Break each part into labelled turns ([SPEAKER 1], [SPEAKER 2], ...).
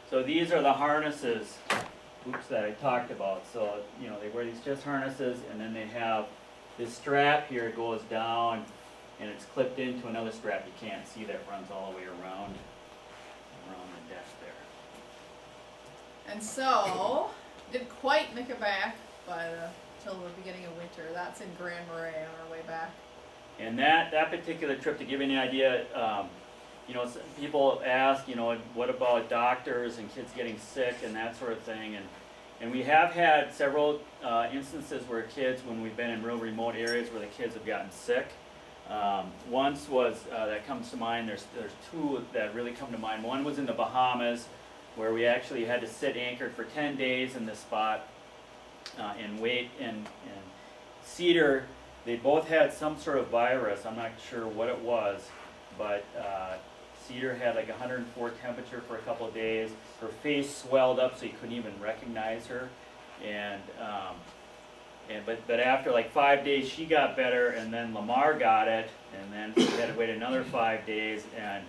[SPEAKER 1] So these are the harnesses, that I talked about. So, they wear these chest harnesses, and then they have this strap here goes down, and it's clipped into another strap you can't see that runs all the way around the deck there.
[SPEAKER 2] And so, didn't quite make it back, but till the beginning of winter. That's in Grand Marais on our way back.
[SPEAKER 1] And that particular trip, to give you an idea, people ask, what about doctors and kids getting sick and that sort of thing, and we have had several instances where kids, when we've been in real remote areas where the kids have gotten sick. Once was, that comes to mind, there's two that really come to mind. One was in the Bahamas, where we actually had to sit anchored for 10 days in this spot and wait, and Cedar, they both had some sort of virus. I'm not sure what it was, but Cedar had like 104 temperature for a couple of days. Her face swelled up so you couldn't even recognize her, but after like 5 days she got better, and then Lamar got it, and then we had to wait another 5 days, and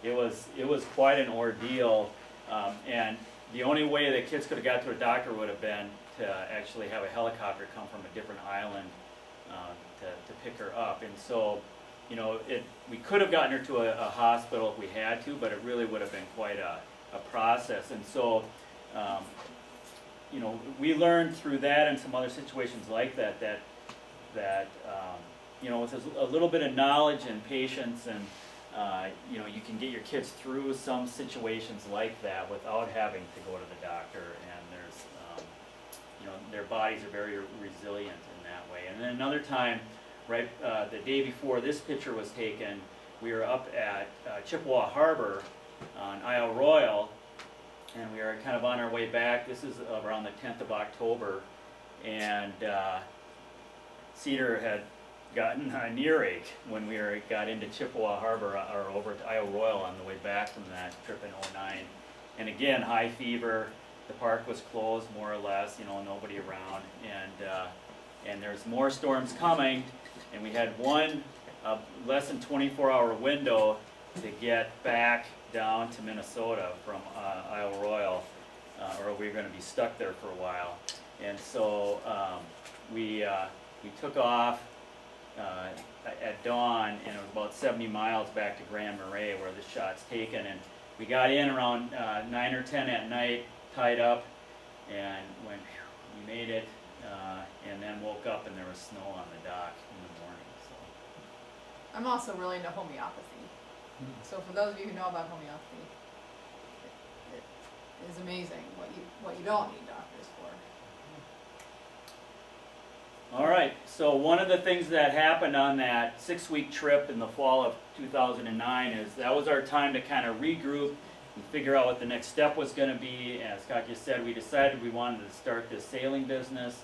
[SPEAKER 1] it was quite an ordeal. And the only way the kids could have got to a doctor would have been to actually have a helicopter come from a different island to pick her up. And so, we could have gotten her to a hospital if we had to, but it really would have been quite a process. And so, we learned through that and some other situations like that, with a little bit of knowledge and patience, and you can get your kids through some situations like that without having to go to the doctor. And there's, their bodies are very resilient in that way. And then another time, right, the day before this picture was taken, we were up at Chippewa Harbor on Isle Royale, and we were kind of on our way back. This is around the 10th of October, and Cedar had gotten an earache when we got into Chippewa Harbor, or over to Isle Royale on the way back from that trip in '09. And again, high fever. The park was closed more or less, nobody around, and there's more storms coming, and we had one less than 24-hour window to get back down to Minnesota from Isle Royale, or we were going to be stuck there for a while. And so we took off at dawn, and it was about 70 miles back to Grand Marais where the shot's taken, and we got in around 9 or 10 at night, tied up, and we made it, and then woke up and there was snow on the dock in the morning. So
[SPEAKER 2] I'm also really into homeopathy. So for those of you who know about homeopathy, it is amazing what you don't need doctors for.
[SPEAKER 1] all right, so one of the things that happened on that 6-week trip in the fall of 2009 is that was our time to kind of regroup and figure out what the next step was going to be. As Scott just said, we decided we wanted to start this sailing business,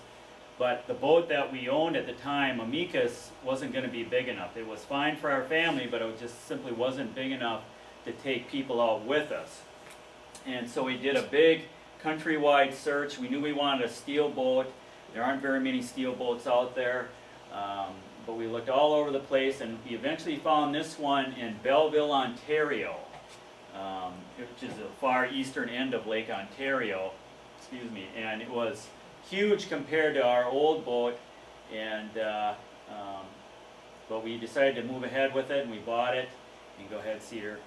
[SPEAKER 1] but the boat that we owned at the time, Amicus, wasn't going to be big enough. It was fine for our family, but it just simply wasn't big enough to take people out with us. And so we did a big countrywide search. We knew we wanted a steel boat. There aren't very many steel boats out there, but we looked all over the place, and we eventually found this one in Belleville, Ontario, which is the far eastern end of Lake Ontario, and it was huge compared to our old boat, and but we decided to move ahead with it, and we bought it. You can go ahead, Cedar.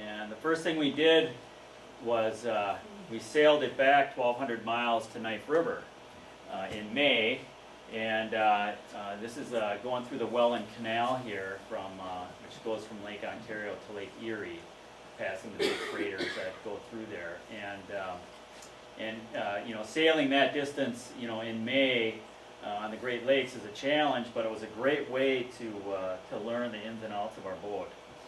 [SPEAKER 1] And the first thing we did was we sailed it back 1,200 miles to Knife River in May, and this is going through the Welland Canal here, which goes from Lake Ontario to Lake Erie, passing the big freighters that go through there. And sailing that distance, in May on the Great Lakes is a challenge, but it was a great way to learn the ins and outs of our boat.